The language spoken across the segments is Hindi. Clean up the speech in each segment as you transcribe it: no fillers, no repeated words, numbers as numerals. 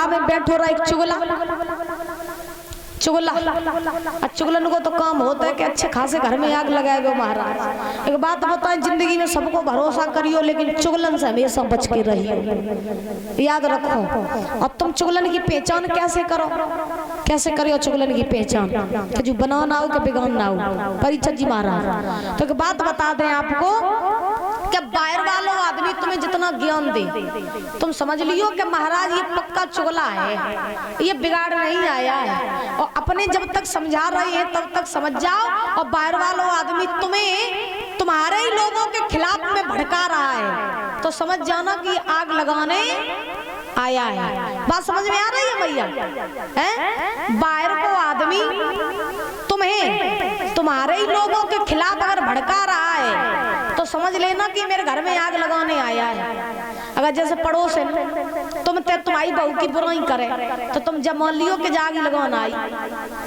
में बैठो रहा एक चुगला चुगला। चुगलन को तो काम होता है कि अच्छे खासे घर में आग लगाएगा महाराज। एक बात बताएं, जिंदगी में सबको भरोसा करियो लेकिन चुगलन से हमेशा बच के रहियो, याद रखो। अब तुम चुगलन की पहचान कैसे करो, कैसे करियो चुगलन की पहचान कि जो बनाओ ना हो कि बिगान ना हो। परीक्षित जी महाराज तो एक बात बता दें आपको कि बाहर वालों आदमी तुम्हें जितना ज्ञान दे तुम समझ लियो कि महाराज ये पक्का चुगला है, ये बिगाड़ नहीं आया है। और अपने जब तक समझा रहे हैं तब तक समझ जाओ, और बाहर वालों आदमी तुम्हें तुम्हारे ही लोगों के खिलाफ में भड़का रहा है तो समझ जाना कि आग लगाने आया है। बात समझ में आ रही है भैया? हैं? बाहर को आदमी तुम्हें तुम्हारे ही लोगों के खिलाफ अगर भड़का रहा है तो समझ लेना कि मेरे घर में आग लगाने आया है। अगर जैसे पड़ोस है तुम्हारी बहू की बुराई करे तो तुम जब मान लियो कि आग लगाना आई,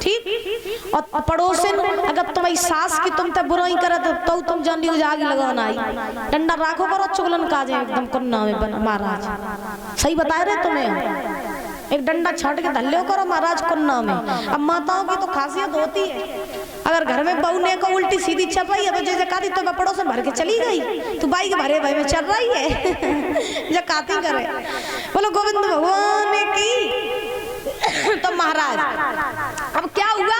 ठीक। और पड़ोसन अगर तुम्हारी सास की तुम ते बुराई करे तो तुम जान लियो आग लगाना आई। डंडा राखो करो चुगलन का जे एकदम कन्ना में बना महाराज। सही बता रहे तुम्हें, एक डंडा छाट के धल्लो करो महाराज कन्ना में। अब माताओं की तो खासियत होती है, अगर घर में बहू ने को उल्टी सीधी चल रही है तो जैसे काती तो मैं पड़ोसन भर के चली गई, तू बाई के भरे भाई में चल रही है जो काती करे। बोलो गोविंद भगवान की। तो महाराज अब क्या हुआ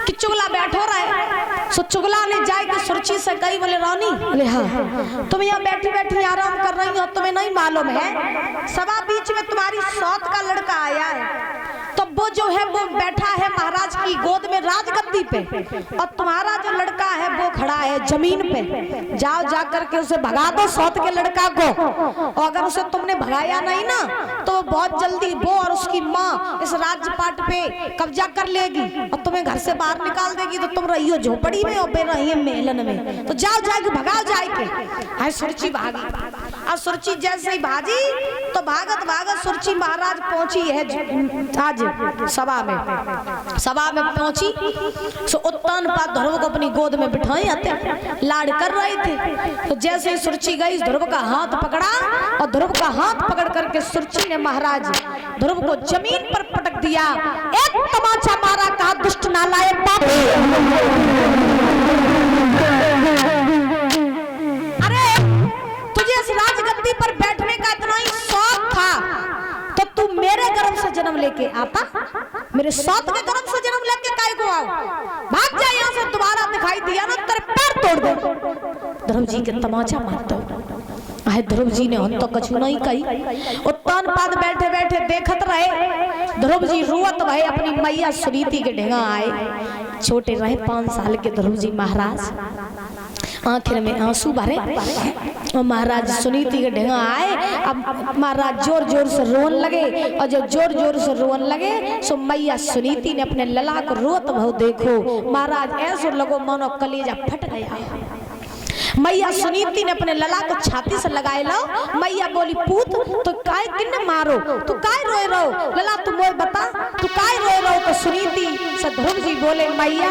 कि चुगला बैठो रहा है, सो चुगला ने जाए के सुरची से कही, बोले रानी, बोले हाँ तुम यहाँ बैठी बैठी आराम कर रही हो, तुम्हें नहीं मालूम है सभा बीच में तुम्हारी सौत का लड़का आया है, तो वो जो है वो बैठा है महाराज की गोद में राजगद्दी पे, और तुम्हारा जो लड़का है वो खड़ा है जमीन पे। जाओ जा करके उसे भगा दो सौत के लड़का को, और अगर उसे तुमने भगाया नहीं ना तो बहुत जल्दी वो और उसकी माँ इस राजपाट पे कब्जा कर लेगी और तुम्हें घर से बाहर निकाल देगी, तो तुम रहियो झोपड़ी में और बे रहिए मेलन में। तो जाओ जाके भगाओ जाके। हाय सुरची भागी, और सुरची जैसे ही भागी तो भागत भागत सुरची महाराज पहुंची है आज सभा में पहुंची। सो उत्तान पाद ध्रुव को अपनी गोद में बिठाए आते लाड़ कर रहे थे। तो जैसे सुरची गई ध्रुव का हाथ पकड़ा, और ध्रुव का हाथ पकड़ करके सुरची ने महाराज ध्रुव को जमीन पर पटक दिया, एक तमाचा मारा, कहा दुष्ट नालायक बाप, अरे तुझे इस राजगद्दी पर बैठने का इतना ही शौक था तो तू मेरे गर्भ से जन्म लेके आता, मेरे सौत के गर्भ से जन्म लेके काय को आओ, भाग जा यहाँ से, दोबारा दिखाई दिया ना तेरे पैर तोड़ दे। ध्रुव जी के तमाचा मारता है। ध्रुव जी ने हम तो कछु नहीं कही, उत्तान पाद बैठे बैठे देखत रहे। ध्रुव जी रुवत भय अपनी मैया सुनीति के ढेंगा आए। छोटे रहे 5 साल के ध्रुव जी महाराज, आखिर में आंसू भरे और महाराज सुनीति के ढेंगा आए। अब महाराज जोर जोर से रोन लगे, और जब जोर जोर से रोन लगे सो मैया सुनीति ने अपने लला को रोत भाव देखो महाराज ऐसे लगो मानो कलेजा फट गया। मैया सुनीति ने अपने लला को छाती से लगाए लो। मैया बोली पूत तो काय किन्ने मारो, तू काय रोए रहो, लला तू मोए बता तू काय रोए रहो। तो सुनीति से ध्रुव जी बोले मैया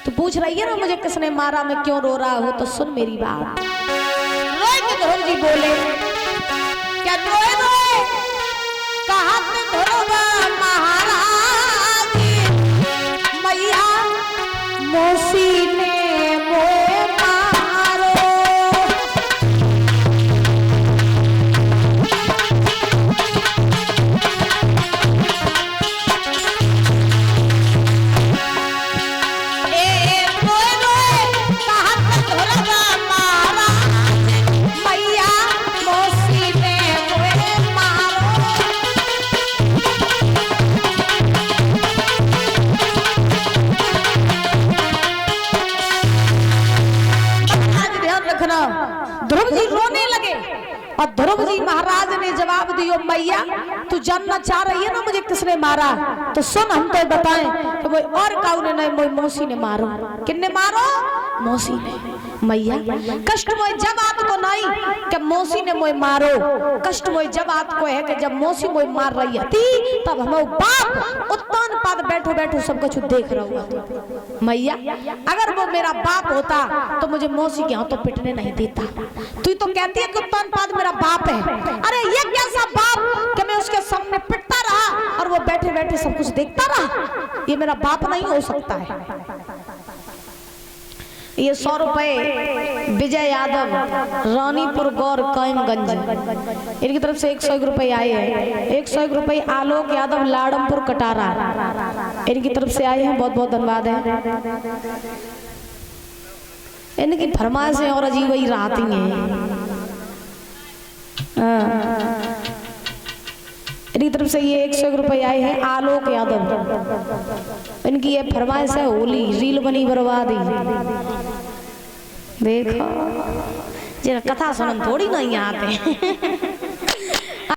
तो पूछ रही है ना मुझे किसने मारा, मैं क्यों रो रहा हूँ, तो सुन मेरी बात। रोए के ध्रुव जी बोले क्या रोए रोए कहा ध्रुव महाराज मैया मौसी ने मोए मारो। ध्रुव जी रोने लगे, और ध्रुव जी महाराज ने जवाब दियो मैया तू जानना चाह रही है ना मुझे किसने मारा, तो सुन हम तो बताएं कि वो और काउने नहीं, मोई मौसी ने मारो। किन्ने मारो? मौसी ने। मैया कष्ट मोय जब आपको नहीं कि मौसी ने मोय मारो, कष्ट मोय जब आपको है कि जब मौसी मोय मार रही थी तब हम बाप उत्तान पाद बैठो बैठो सब कुछ देख रहा हुआ। मैया अगर वो मेरा बाप होता तो मुझे मौसी के हाथों पिटने नहीं देता। तू तो कहती है कि उत्तान पाद मेरा बाप है, अरे ये कैसा बाप कि मैं उसके देखता रहा, ये मेरा बाप नहीं हो सकता है। ये 100 रुपए विजय यादव, रानीपुर गौर कायमगंज, इनकी तरफ से 101 रुपए आए हैं। 101 रुपए आलोक यादव लाड़मपुर कटारा, इनकी तरफ से आए हैं, बहुत बहुत धन्यवाद है। इनकी फरमाइशें और अजीब ही रहती हैं। इनकी तरफ से ये 101 रुपए आए हैं आलोक यादव, इनकी ये फरमाइश है होली रील बनी बर्बादी। देखो जरा कथा सुनन थोड़ी नहीं आते।